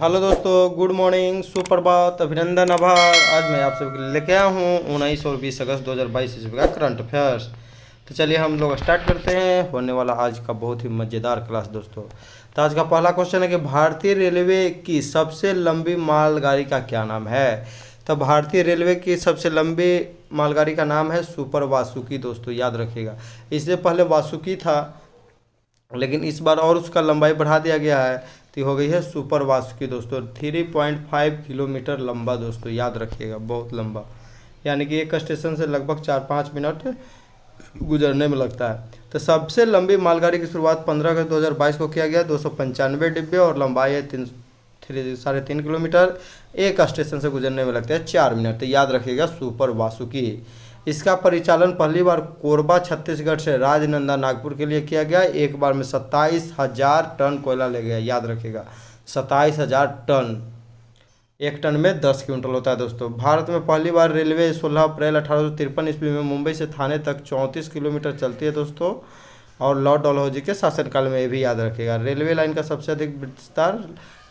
Hello दोस्तों, good morning, सुप्रभात, अभिनंदन, आभार। आज मैं आप सभी के लिए लेके आया हूँ 19 और 20 अगस्त 2022 ईस्वी का करंट अफेयर्स। तो चलिए हम लोग स्टार्ट करते हैं। होने वाला आज का बहुत ही मज़ेदार क्लास दोस्तों। तो आज का पहला क्वेश्चन है कि भारतीय रेलवे की सबसे लंबी मालगाड़ी का क्या नाम है। तो भारतीय रेलवे की सबसे लंबी मालगाड़ी का नाम है सुपर वासुकी दोस्तों, याद रखिएगा। इससे पहले वासुकी था, लेकिन इस बार और उसका लंबाई बढ़ा दिया गया है, तो हो गई है सुपर वासुकी दोस्तों। 3.5 किलोमीटर लंबा दोस्तों, याद रखिएगा, बहुत लंबा। यानी कि एक स्टेशन से लगभग 4-5 मिनट गुजरने में लगता है। तो सबसे लंबी मालगाड़ी की शुरुआत 15 अगस्त 2022 को किया गया। 295 डिब्बे और लंबाई है 3.5 किलोमीटर। एक स्टेशन से गुजरने में लगता है 4 मिनट। तो याद रखिएगा सुपर वासुकी। इसका परिचालन पहली बार कोरबा छत्तीसगढ़ से राजनंदा नागपुर के लिए किया गया। एक बार में 27,000 टन कोयला ले गया, याद रखिएगा 27,000 टन। एक टन में 10 क्विंटल होता है दोस्तों। भारत में पहली बार रेलवे 16 अप्रैल 1853 ईस्वी में मुंबई से थाने तक 34 किलोमीटर चलती है दोस्तों। और लॉर्ड डलहौजी के शासनकाल में, ये भी याद रखिएगा। रेलवे लाइन का सबसे अधिक विस्तार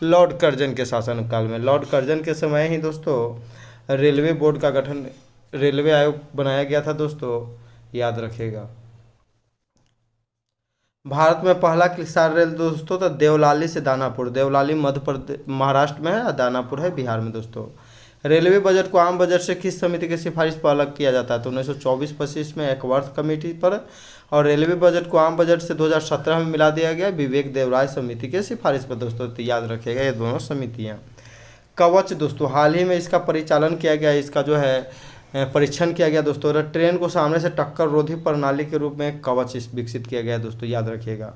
लॉर्ड कर्जन के शासनकाल में, लॉर्ड कर्जन के समय ही दोस्तों रेलवे बोर्ड का गठन, रेलवे आयोग बनाया गया था दोस्तों, याद रखिएगा। भारत में पहला किसान रेल दोस्तों तो देवलाली से दानापुर, देवलाली मध्य प्रदेश महाराष्ट्र में है और दानापुर है बिहार में दोस्तों। रेलवे बजट को आम बजट से किस समिति की सिफारिश पर अलग किया जाता है। तो 1924-25 में एकवर्थ कमेटी पर, और रेलवे बजट को आम बजट से 2017 में मिला दिया गया विवेक देवराय समिति के सिफारिश पर दोस्तों। तो याद रखिएगा ये दोनों समितियाँ। कवच दोस्तों, हाल ही में इसका परिचालन किया गया, इसका जो है परीक्षण किया गया दोस्तों। ट्रेन को सामने से टक्कर रोधी प्रणाली के रूप में कवच विकसित किया गया दोस्तों, याद रखिएगा।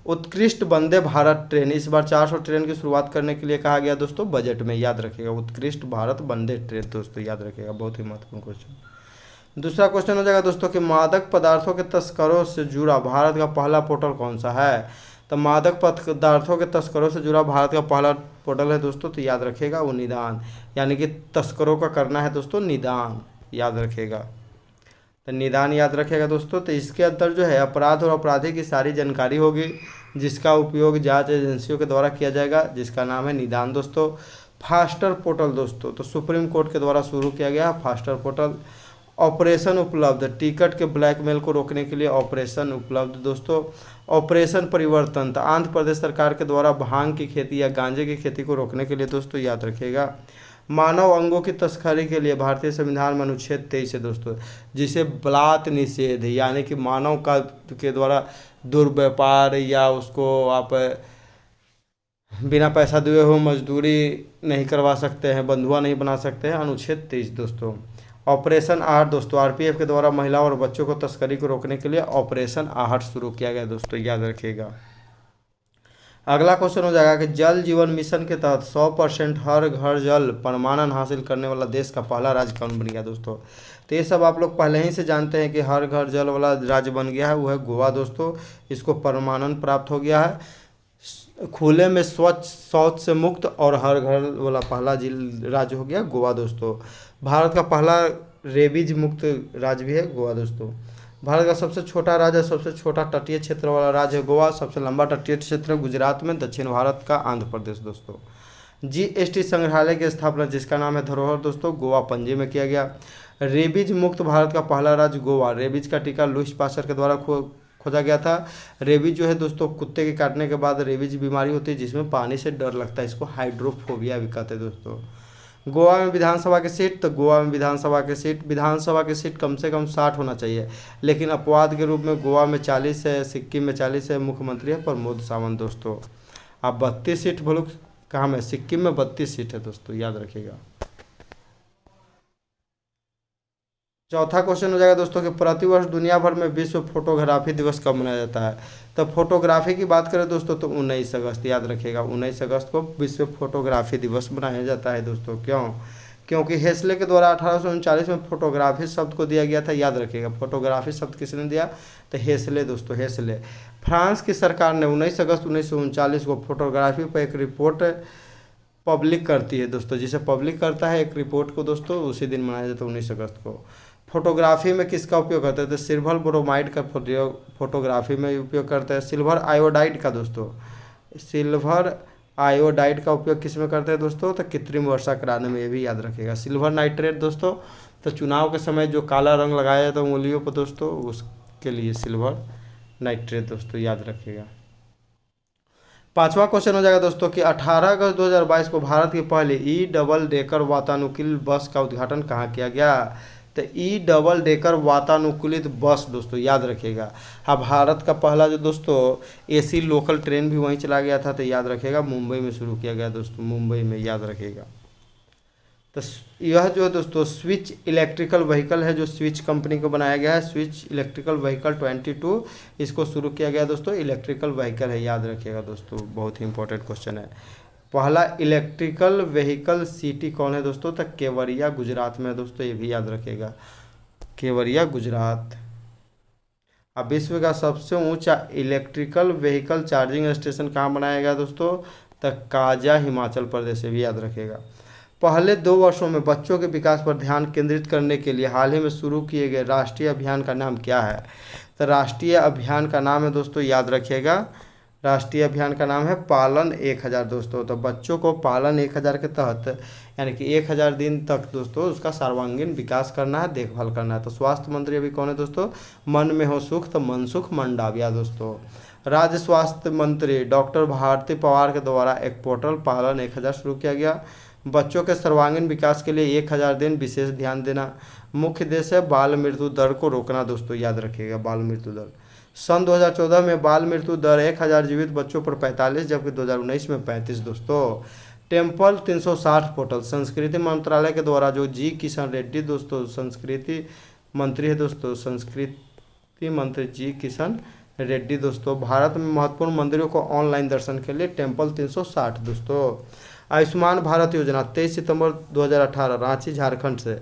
उत्कृष्ट वंदे भारत ट्रेन, इस बार 400 ट्रेन की शुरुआत करने के लिए कहा गया दोस्तों बजट में, याद रखिएगा। उत्कृष्ट भारत वंदे ट्रेन दोस्तों, याद रखिएगा, बहुत ही महत्वपूर्ण क्वेश्चन। दूसरा क्वेश्चन हो जाएगा दोस्तों कि मादक पदार्थों के तस्करों से जुड़ा भारत का पहला पोर्टल कौन सा है। तो मादक पदार्थों के तस्करों से जुड़ा भारत का पहला पोर्टल है दोस्तों, तो याद रखिएगा वो निदान, यानी कि तस्करों का करना है दोस्तों निदान, याद रखिएगा। तो निदान याद रखिएगा दोस्तों। तो इसके अंदर जो है अपराध और अपराधी की सारी जानकारी होगी, जिसका उपयोग जांच एजेंसियों के द्वारा किया जाएगा, जिसका नाम है निदान दोस्तों। फास्टर पोर्टल दोस्तों, तो सुप्रीम कोर्ट के द्वारा शुरू किया गया फास्टर पोर्टल। ऑपरेशन उपलब्ध, टिकट के ब्लैकमेल को रोकने के लिए ऑपरेशन उपलब्ध दोस्तों। ऑपरेशन परिवर्तन, तो आंध्र प्रदेश सरकार के द्वारा भांग की खेती या गांजे की खेती को रोकने के लिए दोस्तों, याद रखिएगा। मानव अंगों की तस्करी के लिए भारतीय संविधान में अनुच्छेद 23 है दोस्तों, जिसे बलात् निषेध, यानी कि मानव का के द्वारा दुर्व्यापार या उसको आप बिना पैसा दिए हुए मजदूरी नहीं करवा सकते हैं, बंधुआ नहीं बना सकते हैं, अनुच्छेद 23 दोस्तों। ऑपरेशन आहट दोस्तों, आरपीएफ के द्वारा महिलाओं और बच्चों को तस्करी को रोकने के लिए ऑपरेशन आहट शुरू किया गया दोस्तों, याद रखिएगा। अगला क्वेश्चन हो जाएगा कि जल जीवन मिशन के तहत 100% हर घर जल प्रमाणन हासिल करने वाला देश का पहला राज्य कौन बन गया दोस्तों। तो ये सब आप लोग पहले ही से जानते हैं कि हर घर जल वाला राज्य बन गया है, वो है गोवा दोस्तों। इसको प्रमाणन प्राप्त हो गया है। खुले में स्वच्छ शौच से मुक्त और हर घर वाला पहला राज्य हो गया गोवा दोस्तों। भारत का पहला रेबीज मुक्त राज्य भी है गोवा दोस्तों। भारत का सबसे छोटा राज्य, सबसे छोटा तटीय क्षेत्र वाला राज्य है गोवा। सबसे लंबा तटीय क्षेत्र गुजरात में, दक्षिण भारत का आंध्र प्रदेश दोस्तों। जीएसटी संग्रहालय की स्थापना, जिसका नाम है धरोहर दोस्तों, गोवा पणजी में किया गया। रेबीज मुक्त भारत का पहला राज्य गोवा। रेबीज का टीका लुईस पास्चर के द्वारा खोजा गया था। रेबीज जो है दोस्तों कुत्ते के काटने के बाद रेबीज बीमारी होती है, जिसमें पानी से डर लगता है, इसको हाइड्रोफोबिया भी कहते हैं दोस्तों। गोवा में विधानसभा की सीट, तो गोवा में विधानसभा की सीट कम से कम 60 होना चाहिए, लेकिन अपवाद के रूप में गोवा में 40 है, सिक्किम में 40 है। मुख्यमंत्री है प्रमोद सावंत दोस्तों। आप 32 सीट बोलो, कहाँ में, सिक्किम में 32 सीट है दोस्तों, याद रखिएगा। चौथा क्वेश्चन हो जाएगा दोस्तों कि प्रतिवर्ष दुनिया भर में विश्व फोटोग्राफी दिवस कब मनाया जाता है। तो फोटोग्राफी की बात करें दोस्तों तो 19 अगस्त, याद रखिएगा। 19 अगस्त को विश्व फोटोग्राफी दिवस मनाया जाता है दोस्तों। क्यों? क्योंकि हेसले के द्वारा 1839 में फोटोग्राफी शब्द को दिया गया था, याद रखिएगा। फोटोग्राफी शब्द किसने दिया? तो हेसले दोस्तों, हेसले। फ्रांस की सरकार ने 19 अगस्त 1939 को फोटोग्राफी पर एक रिपोर्ट पब्लिक करती है दोस्तों, जिसे पब्लिक करता है एक रिपोर्ट को दोस्तों, उसी दिन मनाया जाता है 19 अगस्त को। फोटोग्राफी में किसका उपयोग करते हैं? तो सिल्वर ब्रोमाइड का फोटोग्राफी में उपयोग करते हैं। सिल्वर आयोडाइड का दोस्तों, सिल्वर आयोडाइड का उपयोग किस में करते हैं दोस्तों, तो कृत्रिम वर्षा कराने में, ये भी याद रखिएगा। सिल्वर नाइट्रेट दोस्तों, तो चुनाव के समय जो काला रंग लगाया जाता है उंगलियों पर दोस्तों, उसके लिए सिल्वर नाइट्रेट दोस्तों, याद रखिएगा। पांचवा क्वेश्चन हो जाएगा दोस्तों कि 18 अगस्त 2022 को भारत की पहली ई डबल डेकर वातानुकूलित बस का उद्घाटन कहाँ किया गया, तो ई डबल डेकर वातानुकूलित बस दोस्तों, याद रखिएगा। हाँ, भारत का पहला जो दोस्तों एसी लोकल ट्रेन भी वहीं चला गया था, तो याद रखिएगा मुंबई में शुरू किया गया दोस्तों, मुंबई में, याद रखिएगा। तो यह जो दोस्तों स्विच इलेक्ट्रिकल व्हीकल है, जो स्विच कंपनी को बनाया गया है, स्विच इलेक्ट्रिकल व्हीकल 22 इसको शुरू किया गया दोस्तों, इलेक्ट्रिकल व्हीकल है, याद रखिएगा दोस्तों, बहुत ही इंपॉर्टेंट क्वेश्चन है। पहला इलेक्ट्रिकल व्हीकल सिटी कौन है दोस्तों, तो केवड़िया गुजरात में है दोस्तों, ये भी याद रखिएगा, केवड़िया गुजरात। अब विश्व का सबसे ऊंचा इलेक्ट्रिकल व्हीकल चार्जिंग स्टेशन कहाँ बनाया गया दोस्तों, तो काजा हिमाचल प्रदेश, ये भी याद रखिएगा। पहले 2 वर्षों में बच्चों के विकास पर ध्यान केंद्रित करने के लिए हाल ही में शुरू किए गए राष्ट्रीय अभियान का नाम क्या है, तो राष्ट्रीय अभियान का नाम है दोस्तों, याद रखिएगा, राष्ट्रीय अभियान का नाम है पालन 1000 दोस्तों। तो बच्चों को पालन 1000 के तहत यानी कि 1000 दिन तक दोस्तों उसका सर्वांगीण विकास करना है, देखभाल करना है। तो स्वास्थ्य मंत्री अभी कौन है दोस्तों, मन में हो सुख, तो मनसुख मंडाविया दोस्तों। राज्य स्वास्थ्य मंत्री डॉक्टर भारती पवार के द्वारा एक पोर्टल पालन 1000 शुरू किया गया। बच्चों के सर्वांगीण विकास के लिए 1000 दिन विशेष ध्यान देना। मुख्य उद्देश्य है बाल मृत्यु दर को रोकना दोस्तों, याद रखिएगा, बाल मृत्यु दर। सन 2014 में बाल मृत्यु दर 1000 जीवित बच्चों पर 45, जबकि 2019 में 35 दोस्तों। टेम्पल 360 पोर्टल संस्कृति मंत्रालय के द्वारा जो जी किशन रेड्डी दोस्तों संस्कृति मंत्री है दोस्तों, संस्कृति मंत्री जी किशन रेड्डी दोस्तों, भारत में महत्वपूर्ण मंदिरों को ऑनलाइन दर्शन के लिए टेम्पल 360 दोस्तों। आयुष्मान भारत योजना 23 सितंबर 2018 रांची झारखंड से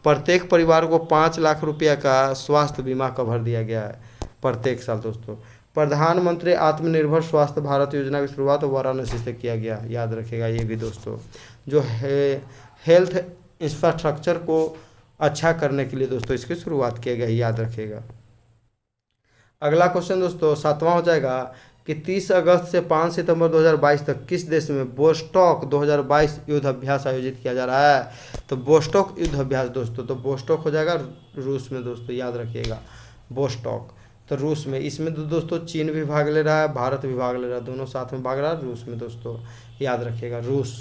प्रत्येक परिवार को 5 लाख रुपया का स्वास्थ्य बीमा कवर दिया गया है प्रत्येक साल दोस्तों। प्रधानमंत्री आत्मनिर्भर स्वास्थ्य भारत योजना की शुरुआत वाराणसी से किया गया, याद रखिएगा ये भी दोस्तों, जो है हेल्थ इंफ्रास्ट्रक्चर को अच्छा करने के लिए दोस्तों इसकी शुरुआत किया गया, याद रखिएगा। अगला क्वेश्चन दोस्तों 7वां हो जाएगा कि 30 अगस्त से 5 सितंबर 2022 तक किस देश में बोस्टॉक 2022 युद्ध अभ्यास आयोजित किया जा रहा है, तो बोस्टॉक युद्ध अभ्यास दोस्तों, तो बोस्टॉक हो जाएगा रूस में दोस्तों, याद रखिएगा, बोस्टॉक तो रूस में। इसमें दोस्तों चीन भी भाग ले रहा है, भारत भी भाग ले रहा है, दोनों साथ में भाग रहा है रूस में दोस्तों, याद रखिएगा रूस।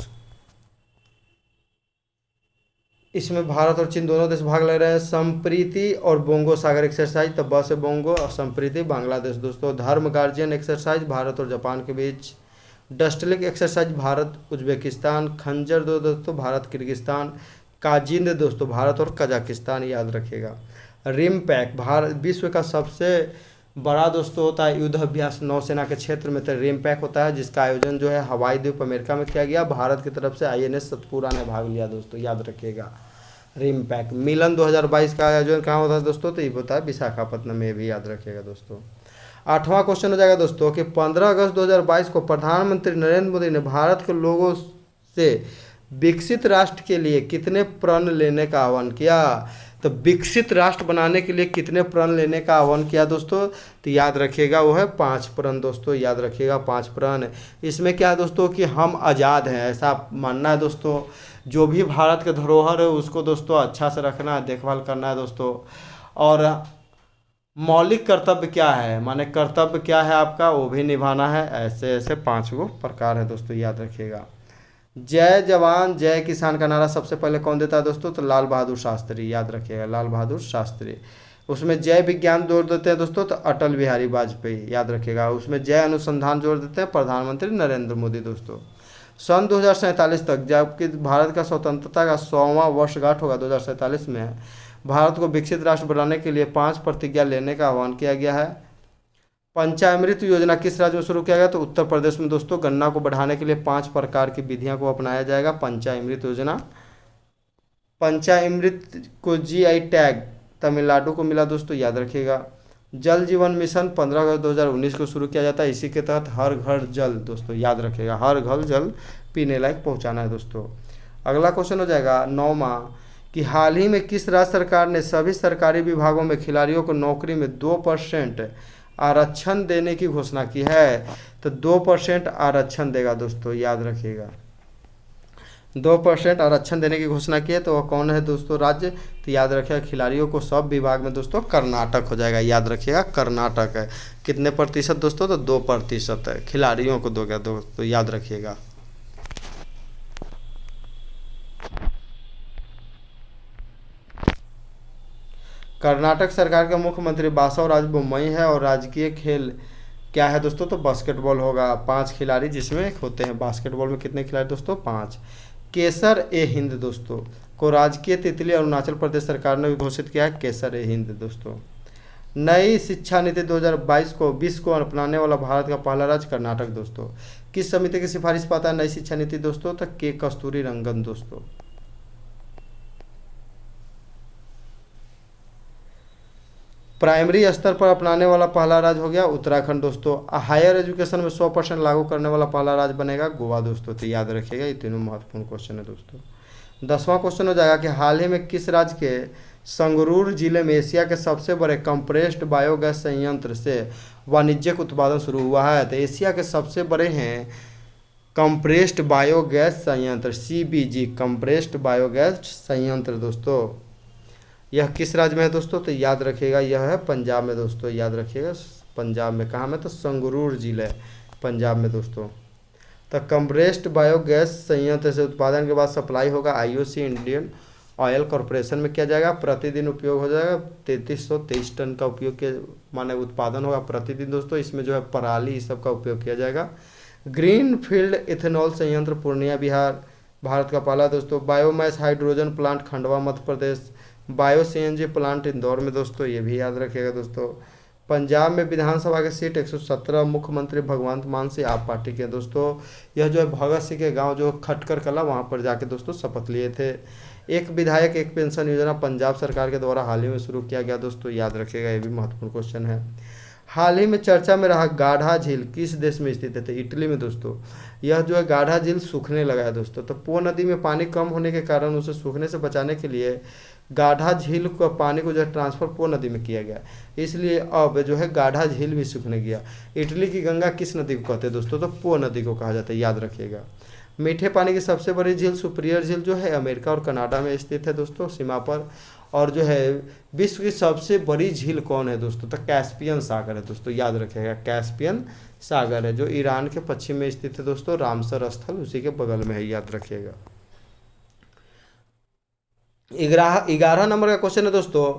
इसमें भारत और चीन दोनों देश भाग ले रहे हैं। संप्रीति और बोंगो सागर एक्सरसाइज, तो बस है बोंगो और संप्रीति बांग्लादेश दोस्तों। धर्म गार्जियन एक्सरसाइज भारत और जापान के बीच। Dustlik exercise Bharat Uzbekistan. Khanjar दो दोस्तों भारत किर्गिस्तान। काजिंद दोस्तों भारत और कजाकिस्तान, याद रखिएगा। रिम पैक भारत विश्व का सबसे बड़ा दोस्तों होता है युद्ध अभ्यास नौसेना के क्षेत्र में, तो रिम पैक होता है, जिसका आयोजन जो है हवाई द्वीप अमेरिका में किया गया। भारत की तरफ से INS सतपुरा ने भाग लिया दोस्तों, याद रखिएगा रिम पैक। मिलन 2022 का आयोजन कहाँ होता है दोस्तों, तो ये होता है विशाखापट्टनम में, भी याद रखिएगा दोस्तों। 8वां क्वेश्चन हो जाएगा दोस्तों कि 15 अगस्त 2022 को प्रधानमंत्री नरेंद्र मोदी ने भारत के लोगों से विकसित राष्ट्र के लिए कितने प्रण लेने का आह्वान किया, तो विकसित राष्ट्र बनाने के लिए कितने प्रण लेने का आह्वान किया दोस्तों, तो याद रखिएगा वो है 5 प्रण दोस्तों, याद रखिएगा 5 प्रण। इसमें क्या है दोस्तों कि हम आज़ाद हैं ऐसा मानना है दोस्तों, जो भी भारत के धरोहर है उसको दोस्तों अच्छा से रखना है, देखभाल करना है दोस्तों। और मौलिक कर्तव्य क्या है, माने कर्तव्य क्या है आपका वो भी निभाना है, ऐसे ऐसे 5 गो प्रकार है दोस्तों, याद रखिएगा। जय जवान जय किसान का नारा सबसे पहले कौन देता है दोस्तों, तो लाल बहादुर शास्त्री, याद रखिएगा लाल बहादुर शास्त्री। उसमें जय विज्ञान जोड़ देते हैं दोस्तों, तो अटल बिहारी वाजपेयी, याद रखिएगा। उसमें जय अनुसंधान जोड़ देते हैं प्रधानमंत्री नरेंद्र मोदी दोस्तों। सन 2047 तक जबकि भारत का स्वतंत्रता का 100वां वर्षगांठ होगा 2047 में, भारत को विकसित राष्ट्र बनाने के लिए 5 प्रतिज्ञा लेने का आह्वान किया गया है। पंचामृत योजना किस राज्य में शुरू किया गया, तो उत्तर प्रदेश में दोस्तों। गन्ना को बढ़ाने के लिए 5 प्रकार की विधियां को अपनाया जाएगा, पंचामृत योजना। पंचामृत को GI टैग तमिलनाडु को मिला दोस्तों, याद रखिएगा। जल जीवन मिशन 15 अगस्त 2019 को शुरू किया जाता है, इसी के तहत हर घर जल दोस्तों, याद रखिएगा हर घर जल पीने लायक पहुँचाना है दोस्तों। अगला क्वेश्चन हो जाएगा 9वां कि हाल ही में किस राज्य सरकार ने सभी सरकारी विभागों में खिलाड़ियों को नौकरी में 2% आरक्षण देने की घोषणा की है, तो 2% आरक्षण देगा दोस्तों, याद रखिएगा। 2% आरक्षण देने की घोषणा की है, तो वह कौन है दोस्तों राज्य? तो याद रखिएगा खिलाड़ियों को सब विभाग में दोस्तों कर्नाटक हो जाएगा, याद रखिएगा कर्नाटक है। कितने प्रतिशत दोस्तों? तो 2% है, खिलाड़ियों को दोगे दोस्तों, याद रखिएगा। कर्नाटक सरकार के मुख्यमंत्री बासवराज बोम्मई है और राजकीय खेल क्या है दोस्तों? तो बास्केटबॉल होगा। 5 खिलाड़ी जिसमें होते हैं, बास्केटबॉल में कितने खिलाड़ी दोस्तों? 5। केसर ए हिंद दोस्तों को राजकीय तितली अरुणाचल प्रदेश सरकार ने घोषित किया है, केसर ए हिंद दोस्तों। नई शिक्षा नीति 2022 को अपनाने वाला भारत का पहला राज्य कर्नाटक दोस्तों। किस समिति की सिफारिश पाता है नई शिक्षा नीति दोस्तों? तो के कस्तूरी रंगन दोस्तों। प्राइमरी स्तर पर अपनाने वाला पहला राज्य हो गया उत्तराखंड दोस्तों। हायर एजुकेशन में 100% लागू करने वाला पहला राज्य बनेगा गोवा दोस्तों, तो याद रखिएगा, ये तीनों महत्वपूर्ण क्वेश्चन है दोस्तों। 10वां क्वेश्चन हो जाएगा कि हाल ही में किस राज्य के संगरूर जिले में एशिया के सबसे बड़े कंप्रेस्ड बायोगैस संयंत्र से वाणिज्यिक उत्पादन शुरू हुआ है? तो एशिया के सबसे बड़े हैं कंप्रेस्ड बायोगैस संयंत्र, CBG कंप्रेस्ड बायोगैस संयंत्र दोस्तों। यह किस राज्य में है दोस्तों? तो याद रखिएगा यह है पंजाब में दोस्तों, याद रखिएगा पंजाब में। कहाँ में? तो संगरूर जिले पंजाब में दोस्तों। तो कंप्रेस्ड बायोगैस संयंत्र से उत्पादन के बाद सप्लाई होगा IOC इंडियन ऑयल कॉरपोरेशन में किया जाएगा। प्रतिदिन उपयोग हो जाएगा 3323 टन का उपयोग के माने उत्पादन होगा प्रतिदिन दोस्तों। इसमें जो है पराली इस सब का उपयोग किया जाएगा। ग्रीन फील्ड इथेनॉल संयंत्र पूर्णिया बिहार भारत का पहला दोस्तों। Biomass hydrogen plant Khandwa Madhya Pradesh. Bio CNG plant Indore में दोस्तों, ये भी याद रखिएगा दोस्तों। पंजाब में विधानसभा के सीट 117 मुख्यमंत्री भगवंत मान सिंह आप पार्टी के दोस्तों। यह जो है भगत सिंह के गांव जो खटकर कला वहां पर जाके दोस्तों शपथ लिए थे। एक विधायक एक पेंशन योजना पंजाब सरकार के द्वारा हाल ही में शुरू किया गया दोस्तों, याद रखिएगा, ये भी महत्वपूर्ण क्वेश्चन है। हाल ही में चर्चा में रहा गाढ़ा झील किस देश में स्थित है? तो इटली में दोस्तों। यह जो है गाढ़ा झील सूखने लगा है दोस्तों, तो पो नदी में पानी कम होने के कारण उसे सूखने से बचाने के लिए गाढ़ा झील को पानी को जो है ट्रांसफर पो नदी में किया गया, इसलिए अब जो है गाढ़ा झील भी सूखने गया। इटली की गंगा किस नदी को कहते हैं दोस्तों? तो पो नदी को कहा जाता है, याद रखिएगा। मीठे पानी की सबसे बड़ी झील सुपीरियर झील जो है अमेरिका और कनाडा में स्थित है दोस्तों सीमा पर। और जो है विश्व की सबसे बड़ी झील कौन है दोस्तों? तो कैस्पियन सागर है दोस्तों, याद रखिएगा, कैस्पियन सागर है जो ईरान के पश्चिम में स्थित है दोस्तों। रामसर स्थल उसी के बगल में है, याद रखिएगा। 11 नंबर का क्वेश्चन है दोस्तों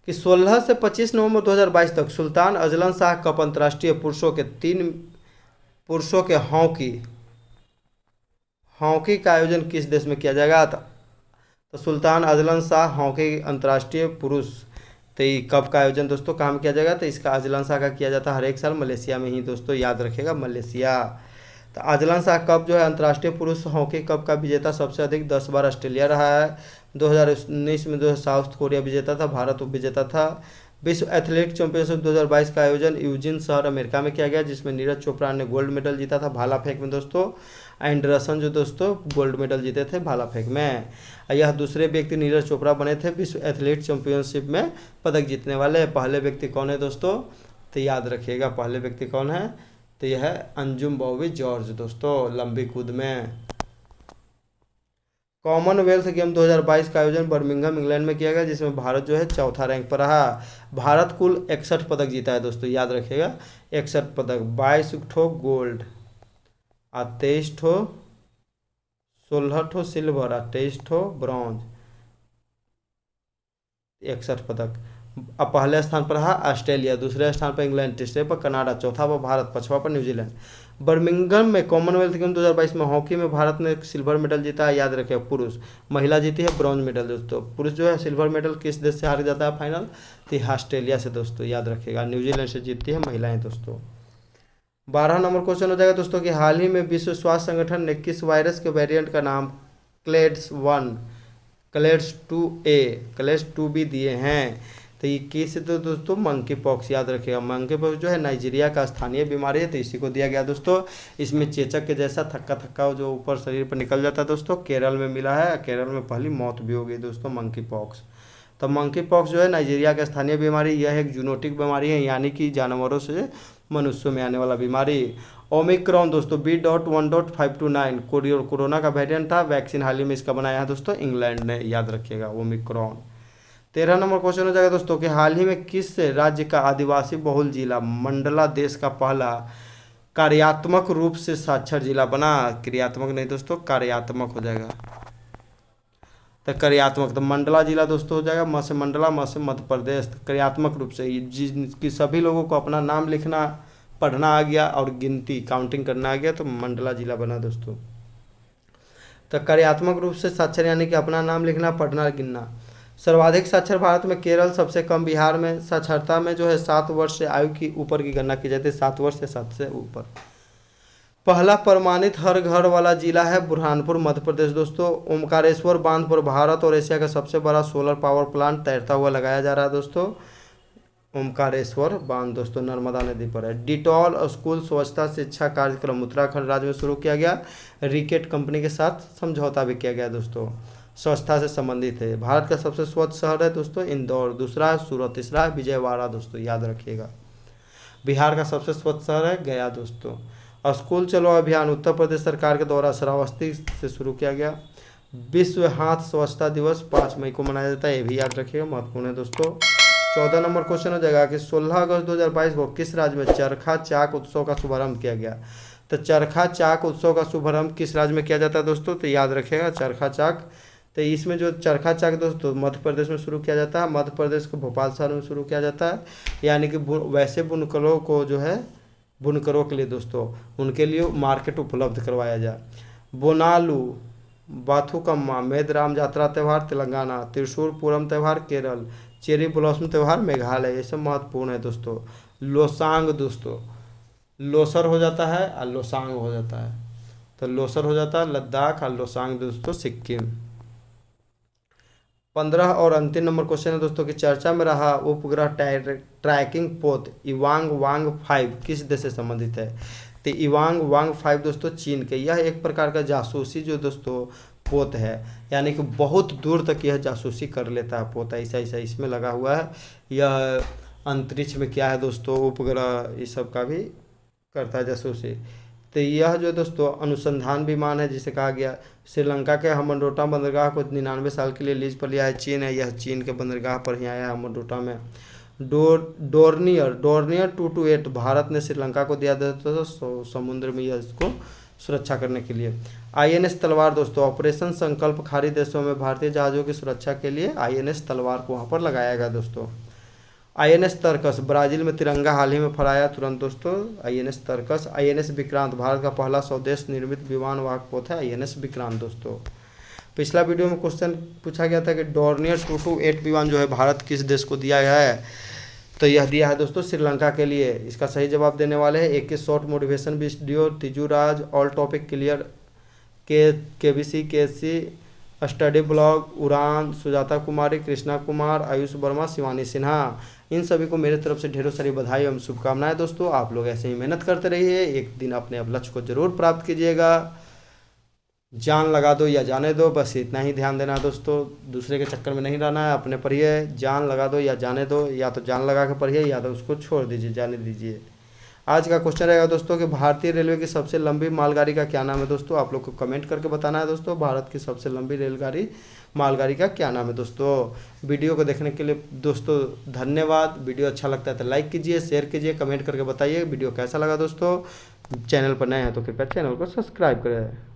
कि 16 से 25 नवंबर 2022 तक सुल्तान अजलन शाह कप अंतर्राष्ट्रीय पुरुषों के हॉकी का आयोजन किस देश में किया जाएगा? तो सुल्तान अजलन शाह हॉकी अंतर्राष्ट्रीय पुरुष, तो ये कप का आयोजन दोस्तों कहाँ में किया जाएगा? तो इसका अजलन शाह का किया जाता है हर एक साल मलेशिया में ही दोस्तों, याद रखिएगा, मलेशिया। तो अजलन शाह कप जो है अंतर्राष्ट्रीय पुरुष हॉकी कप का विजेता सबसे अधिक 10 बार ऑस्ट्रेलिया रहा है। 2019 में जो है साउथ कोरिया विजेता था, भारत उपविजेता था। विश्व एथलेटिक चैंपियनशिप 2022 का आयोजन यूजिन शहर अमेरिका में किया गया, जिसमें नीरज चोपड़ा ने गोल्ड मेडल जीता था भाला फेंक में दोस्तों। एंडरसन जो दोस्तों गोल्ड मेडल जीते थे भाला फेंक में। यह दूसरे व्यक्ति नीरज चोपड़ा बने थे विश्व एथलेटिक चैंपियनशिप में पदक जीतने वाले। पहले व्यक्ति कौन है दोस्तों? तो याद रखिएगा पहले व्यक्ति कौन है? तो यह है अंजुम बॉबी जॉर्ज दोस्तों, लंबी कूद में। कॉमनवेल्थ गेम 2022 का आयोजन बर्मिंघम इंग्लैंड में किया गया, जिसमें भारत जो है चौथा रैंक पर रहा। भारत कुल 61 पदक जीता है दोस्तों, याद रखिएगा 61 पदक। 22 ठो गोल्ड और 23 ठो 16 ठो सिल्वर और 23 ठो ब्रॉन्ज, 61 पदक। अब पहले स्थान पर रहा ऑस्ट्रेलिया, दूसरे स्थान पर इंग्लैंड, तीसरे पर कनाडा, चौथा पर भारत, पांचवा पर न्यूजीलैंड। बर्मिंघम में कॉमनवेल्थ गेम 2022 में हॉकी में भारत ने सिल्वर मेडल जीता है, याद रखिए पुरुष। महिला जीती है ब्रॉन्ज मेडल दोस्तों। पुरुष जो है सिल्वर मेडल किस देश से हार जाता है फाइनल? तो ऑस्ट्रेलिया से दोस्तों, याद रखिएगा। न्यूजीलैंड से जीतती है महिलाएं दोस्तों। 12 नंबर क्वेश्चन हो जाएगा दोस्तों कि हाल ही में विश्व स्वास्थ्य संगठन ने किस वायरस के वेरिएंट का नाम clades 1, clades 2A, clades 2B दिए हैं? तो ये किस तो दोस्तों मंकी पॉक्स, याद रखिएगा। मंकी पॉक्स जो है नाइजीरिया का स्थानीय बीमारी है, तो इसी को दिया गया दोस्तों। इसमें चेचक के जैसा थक्का थक्का जो ऊपर शरीर पर निकल जाता है दोस्तों, केरल में मिला है। केरल में पहली मौत भी हो गई दोस्तों मंकी पॉक्स। तो मंकी पॉक्स जो है नाइजीरिया की स्थानीय बीमारी, यह एक जूनोटिक बीमारी है, यानी कि जानवरों से मनुष्यों में आने वाला बीमारी। ओमिक्रॉन दोस्तों B.1.529 कोरोना का वेरिएंट था, वैक्सीन हाल ही में इसका बनाया है दोस्तों इंग्लैंड ने, याद रखिएगा ओमिक्रॉन। 13 नंबर क्वेश्चन हो जाएगा दोस्तों कि हाल ही में किस राज्य का आदिवासी बहुल जिला मंडला देश का पहला कार्यात्मक रूप से साक्षर जिला बना। क्रियात्मक नहीं दोस्तों, कार्यात्मक हो जाएगा। तो कार्यात्मक तो मंडला जिला दोस्तों हो जाएगा, म से मंडला, म से मध्य प्रदेश। तो कार्यात्मक रूप से जिसकी सभी लोगों को अपना नाम लिखना पढ़ना आ गया और गिनती काउंटिंग करना आ गया, तो मंडला जिला बना दोस्तों। तो कार्यात्मक रूप से साक्षर यानी कि अपना नाम लिखना पढ़ना गिनना। सर्वाधिक साक्षर भारत में केरल, सबसे कम बिहार में। साक्षरता में जो है 7 वर्ष से आयु की ऊपर की गणना की जाती है, 7 वर्ष से 7 से ऊपर। पहला प्रमाणित हर घर वाला जिला है बुरहानपुर मध्य प्रदेश दोस्तों। ओमकारेश्वर बांध पर भारत और एशिया का सबसे बड़ा सोलर पावर प्लांट तैरता हुआ लगाया जा रहा है दोस्तों। ओमकारेश्वर बांध दोस्तों नर्मदा नदी पर है। डिटॉल स्कूल स्वच्छता शिक्षा कार्यक्रम उत्तराखंड राज्य में शुरू किया गया। रिकेट कंपनी के साथ समझौता भी किया गया दोस्तों, स्वच्छता से संबंधित है। भारत का सबसे स्वच्छ शहर है दोस्तों इंदौर, दूसरा है सूरत, तीसरा है विजयवाड़ा दोस्तों, याद रखिएगा। बिहार का सबसे स्वच्छ शहर है गया दोस्तों। स्कूल चलो अभियान उत्तर प्रदेश सरकार के द्वारा श्रावस्ती से शुरू किया गया। विश्व हाथ स्वच्छता दिवस 5 मई को मनाया जाता है, ये भी याद रखिएगा, महत्वपूर्ण है दोस्तों। 14 नंबर क्वेश्चन हो जाएगा कि 16 अगस्त 2022 को किस राज्य में चरखा चाक उत्सव का शुभारंभ किया गया। तो चरखा चाक उत्सव का शुभारंभ किस राज्य में किया जाता है दोस्तों, तो याद रखिएगा चरखा चाक। तो इसमें जो चरखा चाक दोस्तों मध्य प्रदेश में शुरू किया जाता है, मध्य प्रदेश को भोपाल शहर में शुरू किया जाता है। यानी कि वैसे बुनकरों को जो है बुनकरों के लिए दोस्तों उनके लिए मार्केट उपलब्ध करवाया जाए। बोनालू बाथुकम्मा मेदराम यात्रा त्यौहार तेलंगाना। त्रिशूर पूरम त्यौहार केरल। चेरी ब्लॉसम त्यौहार मेघालय, ये सब महत्वपूर्ण है दोस्तों। लोसांग दोस्तों लोसर हो जाता है और लोसांग हो जाता है, तो लोसर हो जाता है लद्दाख और लोसांग दोस्तों सिक्किम। 15 और अंतिम नंबर क्वेश्चन है दोस्तों कि चर्चा में रहा उपग्रह ट्रैकिंग पोत इवांग वांग 5 किस देश से संबंधित है। तो इवांग वांग 5 दोस्तों चीन के। यह एक प्रकार का जासूसी जो दोस्तों पोत है, यानी कि बहुत दूर तक यह जासूसी कर लेता है पोत, ऐसा ऐसा इसमें लगा हुआ है। यह अंतरिक्ष में क्या है दोस्तों उपग्रह इस सब का भी करता है जासूसी। तो यह जो दोस्तों अनुसंधान विमान है जिसे कहा गया श्रीलंका के हम्बनटोटा बंदरगाह को 99 साल के लिए लीज पर लिया है चीन है। यह चीन के बंदरगाह पर ही आया है हम्बनटोटा में। डोर्नियर 228 भारत ने श्रीलंका को दिया था समुद्र में यह इसको सुरक्षा करने के लिए। INS तलवार दोस्तों ऑपरेशन संकल्प खाड़ी देशों में भारतीय जहाज़ों की सुरक्षा के लिए INS तलवार को वहाँ पर लगाया गया दोस्तों। INS तर्कस ब्राज़ील में तिरंगा हाल ही में फहराया तुरंत दोस्तों। INS तर्कस। INS विक्रांत भारत का पहला स्वदेश निर्मित विमान वाहक पोत है INS विक्रांत दोस्तों। पिछला वीडियो में क्वेश्चन पूछा गया था कि डोर्नियर 228 विमान जो है भारत किस देश को दिया गया है, तो यह दिया है दोस्तों श्रीलंका के लिए। इसका सही जवाब देने वाले हैं एक शॉर्ट मोटिवेशन वीडियो तिजूराज all topic clear KBC KC study blog Udaan Sujata कुमारी कृष्णा कुमार आयुष वर्मा शिवानी सिन्हा, इन सभी को मेरे तरफ से ढेरों सारी बधाई एवं शुभकामनाएं दोस्तों। आप लोग ऐसे ही मेहनत करते रहिए, एक दिन अपने अब लक्ष्य को जरूर प्राप्त कीजिएगा। जान लगा दो या जाने दो, बस इतना ही ध्यान देना दोस्तों, दूसरे के चक्कर में नहीं रहना है, अपने पढ़िए। जान लगा दो या जाने दो, या तो जान लगा के पढ़िए या तो उसको छोड़ दीजिए, जाने दीजिए। आज का क्वेश्चन रहेगा दोस्तों कि भारतीय रेलवे की सबसे लंबी मालगाड़ी का क्या नाम है दोस्तों। आप लोग को कमेंट करके बताना है दोस्तों भारत की सबसे लंबी मालगाड़ी का क्या नाम है दोस्तों। वीडियो को देखने के लिए दोस्तों धन्यवाद। वीडियो अच्छा लगता है तो लाइक कीजिए, शेयर कीजिए, कमेंट करके बताइए वीडियो कैसा लगा दोस्तों। चैनल पर नए हैं तो कृपया चैनल को सब्सक्राइब करें।